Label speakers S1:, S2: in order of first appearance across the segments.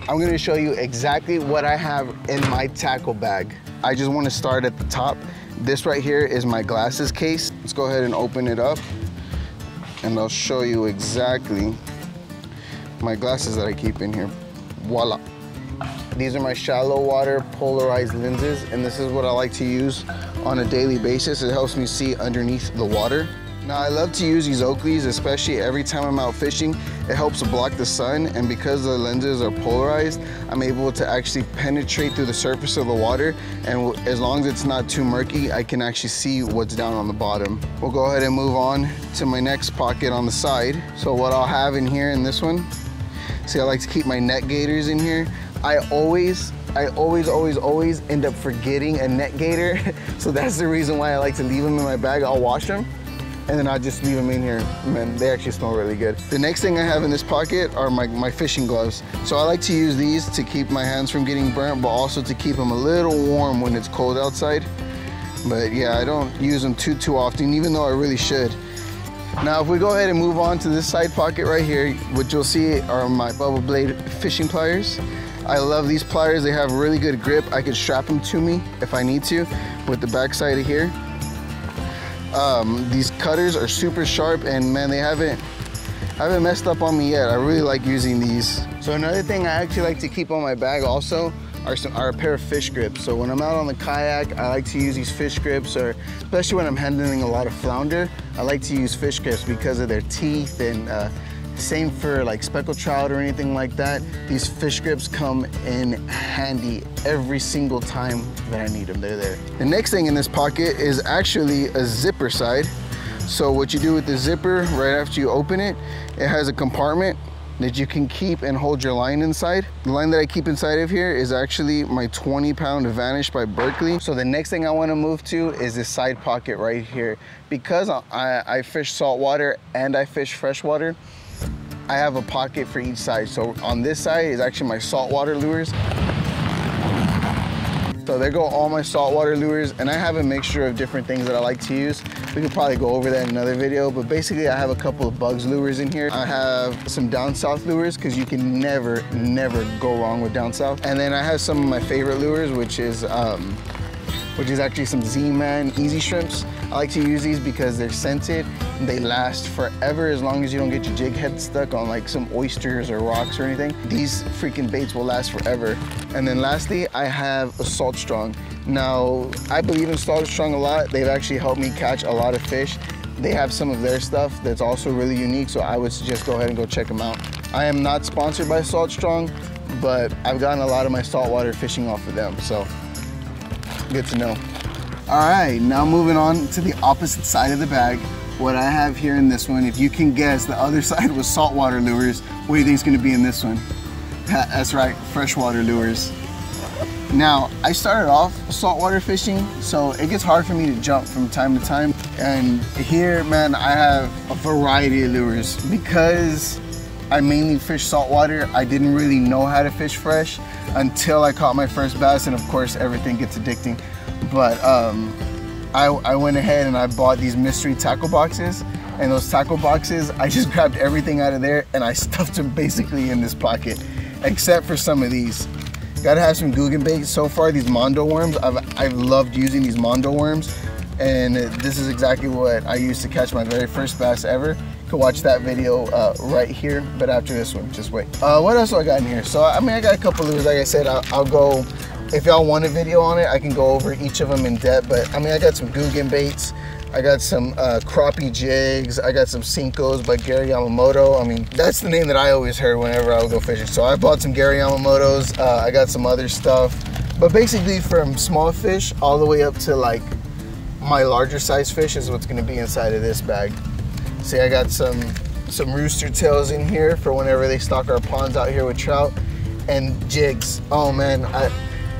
S1: I'm gonna show you exactly what I have in my tackle bag. I just wanna start at the top. This right here is my glasses case. Let's go ahead and open it up and I'll show you exactly my glasses that I keep in here. Voila. These are my shallow water polarized lenses, and this is what I like to use on a daily basis. It helps me see underneath the water. Now I love to use these Oakleys, especially every time I'm out fishing. It helps block the sun, and because the lenses are polarized, I'm able to actually penetrate through the surface of the water, and as long as it's not too murky, I can actually see what's down on the bottom. We'll go ahead and move on to my next pocket on the side. So what I'll have in here in this one, see, I like to keep my net gaiters in here. I always end up forgetting a net gaiter. So that's the reason why I like to leave them in my bag. I'll wash them and then I'll just leave them in here. Man, they actually smell really good. The next thing I have in this pocket are my fishing gloves. So I like to use these to keep my hands from getting burnt, but also to keep them a little warm when it's cold outside. But yeah, I don't use them too often, even though I really should. Now, if we go ahead and move on to this side pocket right here, what you'll see are my bubble blade fishing pliers. I love these pliers. They have really good grip. I could strap them to me if I need to with the back side of here. These cutters are super sharp, and man, they haven't messed up on me yet. I really like using these. So another thing I actually like to keep on my bag also are a pair of fish grips. So when I'm out on the kayak, I like to use these fish grips, or especially when I'm handling a lot of flounder, I like to use fish grips because of their teeth, and same for like speckled trout or anything like that. These fish grips come in handy every single time that I need them. They're there. The next thing in this pocket is actually a zipper side. So what you do with the zipper, right after you open it, it has a compartment that you can keep and hold your line inside. The line that I keep inside of here is actually my 20-pound Vanish by Berkley. So the next thing I want to move to is this side pocket right here. Because I fish saltwater and I fish freshwater, I have a pocket for each side. So on this side is actually my saltwater lures. So there go all my saltwater lures, and I have a mixture of different things that I like to use. We could probably go over that in another video, but basically I have a couple of bugs lures in here. I have some down south lures, because you can never go wrong with down south. And then I have some of my favorite lures, which is actually some Z-Man Easy Shrimps. I like to use these because they're scented and they last forever as long as you don't get your jig head stuck on like some oysters or rocks or anything. These freaking baits will last forever. And then lastly, I have a Salt Strong. Now, I believe in Salt Strong a lot. They've actually helped me catch a lot of fish. They have some of their stuff that's also really unique, so I would suggest go ahead and go check them out. I am not sponsored by Salt Strong, but I've gotten a lot of my saltwater fishing off of them, so good to know. All right, now moving on to the opposite side of the bag. What I have here in this one, if you can guess, the other side was saltwater lures. What do you think is gonna be in this one? That's right, freshwater lures. Now, I started off saltwater fishing, so it gets hard for me to jump from time to time. And here, man, I have a variety of lures. Because I mainly fish saltwater, I didn't really know how to fish fresh until I caught my first bass, and of course, everything gets addicting. But I went ahead and I bought these mystery tackle boxes, and those tackle boxes, I just grabbed everything out of there and I stuffed them basically in this pocket, except for some of these. Gotta have some Guggen baits. So far, these Mondo worms, I've loved using these Mondo worms, and this is exactly what I used to catch my very first bass ever. You can watch that video right here, but after this one, just wait. What else do I got in here? So, I mean, I got a couple lures. Like I said, I'll go, if y'all want a video on it, I can go over each of them in depth, but I mean, I got some Guggen baits. I got some crappie jigs. I got some Cincos by Gary Yamamoto. I mean, that's the name that I always heard whenever I would go fishing. So I bought some Gary Yamamotos. I got some other stuff. But basically from small fish all the way up to like my larger size fish is what's gonna be inside of this bag. See, I got some rooster tails in here for whenever they stock our ponds out here with trout, and jigs. Oh man,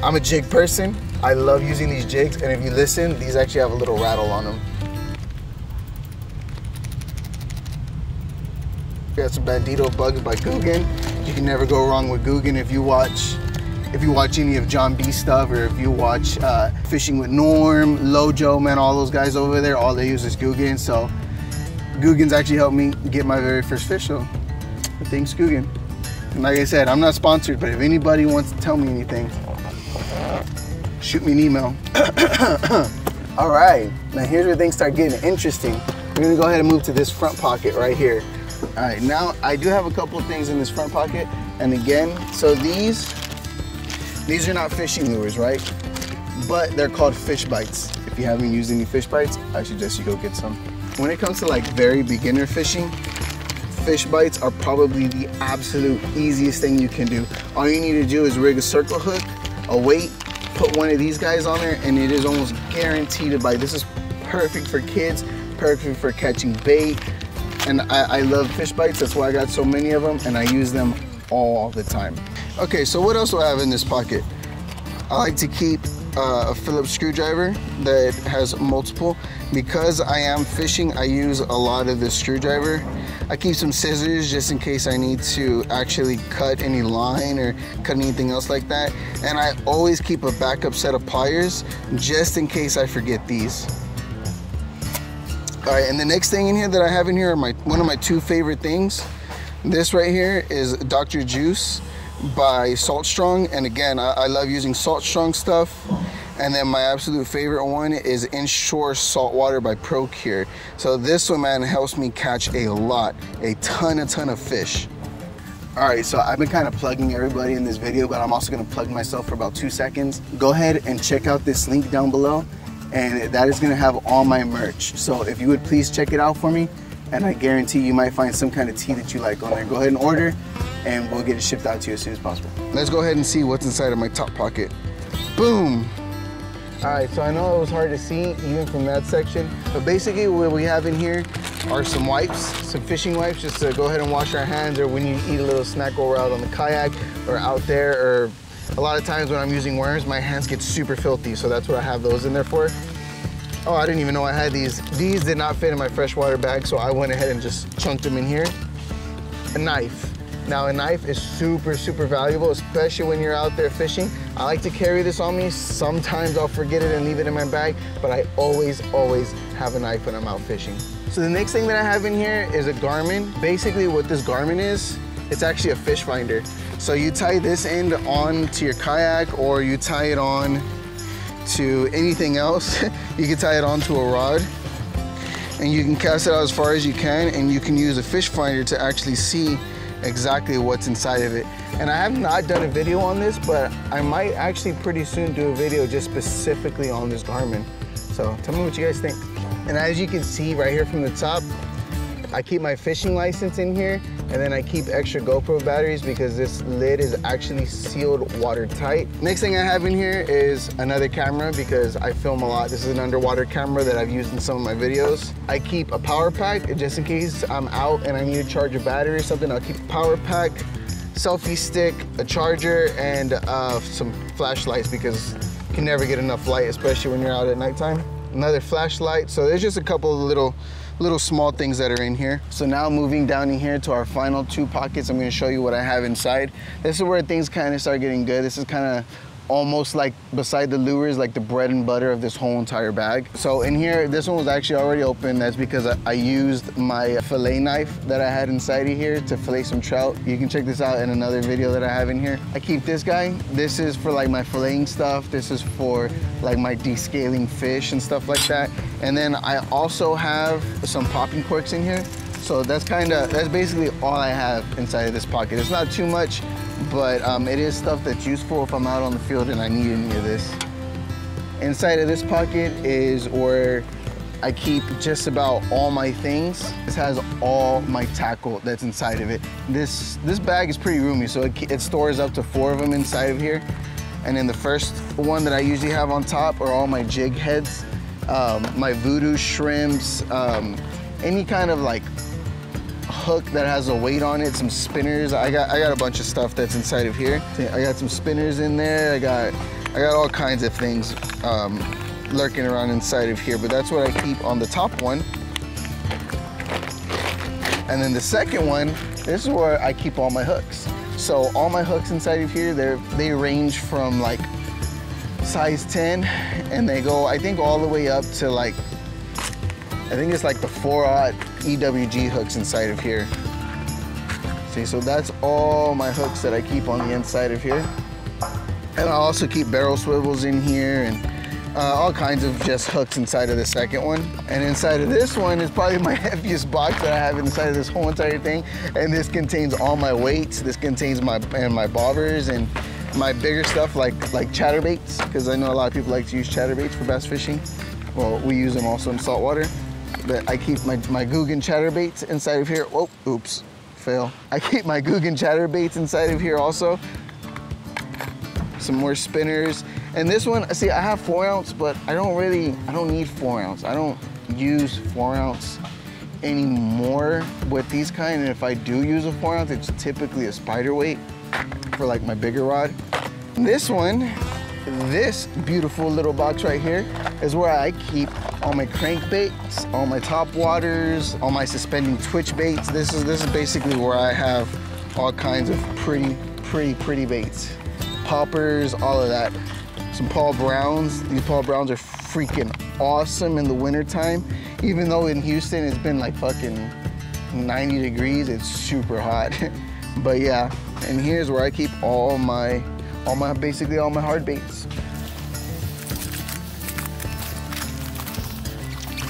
S1: I'm a jig person. I love using these jigs, and if you listen, these actually have a little rattle on them. Got some Bandito bugs by Guggen. You can never go wrong with Guggen if you watch any of Jon B stuff, or if you watch Fishing with Norm, Lojo, man, all those guys over there, all they use is Guggen. So Guggen's actually helped me get my very first fish, so thanks Guggen. And like I said, I'm not sponsored, but if anybody wants to tell me anything, shoot me an email. All right, now here's where things start getting interesting. We're gonna go ahead and move to this front pocket right here. All right, now I do have a couple of things in this front pocket. And again, so these are not fishing lures, right? But they're called fish bites. If you haven't used any fish bites, I suggest you go get some. When it comes to like very beginner fishing, fish bites are probably the absolute easiest thing you can do. All you need to do is rig a circle hook, a weight, put one of these guys on there, and it is almost guaranteed to bite. This is perfect for kids, perfect for catching bait. And I love fish bites, that's why I got so many of them, and I use them all the time. Okay, so what else do I have in this pocket? I like to keep a Phillips screwdriver that has multiple. Because I am fishing, I use a lot of this screwdriver. I keep some scissors just in case I need to actually cut any line or cut anything else like that. And I always keep a backup set of pliers just in case I forget these. All right, and the next thing in here that I have in here are one of my two favorite things. This right here is Dr. Juice by Salt Strong, and again, I love using Salt Strong stuff. And then my absolute favorite one is Inshore Saltwater by ProCure. So this one, man, helps me catch a ton of fish. All right, so I've been kind of plugging everybody in this video, but I'm also gonna plug myself for about 2 seconds. Go ahead and check out this link down below, and that is gonna have all my merch. So if you would please check it out for me, and I guarantee you might find some kind of tee that you like on there. Go ahead and order, and we'll get it shipped out to you as soon as possible. Let's go ahead and see what's inside of my top pocket. Boom. All right, so I know it was hard to see even from that section, but basically what we have in here are some wipes, some fishing wipes, just to go ahead and wash our hands, or when you eat a little snack while we're out on the kayak or out there, or a lot of times when I'm using worms, my hands get super filthy, so that's what I have those in there for. Oh, I didn't even know I had these. These did not fit in my freshwater bag, so I went ahead and just chunked them in here. A knife. Now a knife is super valuable, especially when you're out there fishing. I like to carry this on me. Sometimes I'll forget it and leave it in my bag, but I always have a knife when I'm out fishing. So the next thing that I have in here is a Garmin. Basically what this Garmin is, it's actually a fish finder. So you tie this end on to your kayak, or you tie it on to anything else. You can tie it onto a rod, and you can cast it out as far as you can, and you can use a fish finder to actually see exactly what's inside of it. And I have not done a video on this, but I might actually pretty soon do a video just specifically on this Garmin. So tell me what you guys think. And as you can see right here from the top, I keep my fishing license in here, and then I keep extra GoPro batteries because this lid is actually sealed watertight. Next thing I have in here is another camera because I film a lot. This is an underwater camera that I've used in some of my videos. I keep a power pack just in case I'm out and I need to charge a battery or something. I'll keep a power pack, selfie stick, a charger, and some flashlights because you can never get enough light, especially when you're out at nighttime. Another flashlight. So there's just a couple of little small things that are in here. So now moving down in here to our final two pockets, I'm gonna show you what I have inside. This is where things kind of start getting good. This is kind of almost like, beside the lures, like the bread and butter of this whole entire bag. So in here, this one was actually already open. That's because I used my fillet knife that I had inside of here to fillet some trout. You can check this out in another video that I have in here. I keep this guy. This is for like my filleting stuff. This is for like my descaling fish and stuff like that. And then I also have some popping corks in here. So that's basically all I have inside of this pocket. It's not too much, but it is stuff that's useful if I'm out on the field and I need any of this. Inside of this pocket is where I keep just about all my things. This has all my tackle that's inside of it. This bag is pretty roomy, so it stores up to 4 of them inside of here. And then the first one that I usually have on top are all my jig heads, my voodoo shrimps, any kind of like hook that has a weight on it, some spinners. I got a bunch of stuff that's inside of here. I got some spinners in there. I got all kinds of things lurking around inside of here, but that's what I keep on the top one. And then the second one, this is where I keep all my hooks. So all my hooks inside of here, they range from like size 10, and they go, I think, all the way up to like, I think it's like the 4/0 EWG hooks inside of here. So See, so that's all my hooks that I keep on the inside of here. And I also keep barrel swivels in here and all kinds of just hooks inside of the second one. And inside of this one is probably my heaviest box that I have inside of this whole entire thing. And this contains all my weights. This contains my bobbers and my bigger stuff like chatterbaits, because I know a lot of people like to use chatterbaits for bass fishing. Well, we use them also in saltwater. But I keep my Guggen chatterbaits inside of here. Oh, oops, fail. I keep my Guggen chatterbaits inside of here also. Some more spinners. And this one, see, I have 4 ounce, but I don't need 4 ounce. I don't use 4 ounce anymore with these kind. And if I do use a 4 ounce, it's typically a spider weight for like my bigger rod. This one, this beautiful little box right here is where I keep all my crankbaits, all my top waters, all my suspending twitch baits. This is basically where I have all kinds of pretty baits. Poppers, all of that. Some Paul Browns. These Paul Browns are freaking awesome in the wintertime. Even though in Houston it's been like fucking 90 degrees, it's super hot. But yeah, and here's where I keep basically all my hard baits.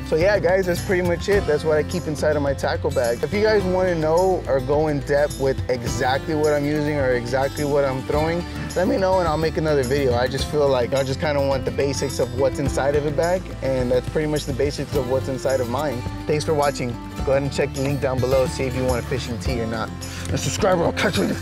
S1: So yeah, guys, that's pretty much it. That's what I keep inside of my tackle bag. If you guys want to know or go in depth with exactly what I'm using or exactly what I'm throwing, let me know and I'll make another video. I just feel like I just kind of want the basics of what's inside of a bag, and that's pretty much the basics of what's inside of mine. Thanks for watching. Go ahead and check the link down below, see if you want a fishing tee or not. And subscribe or I'll catch you in the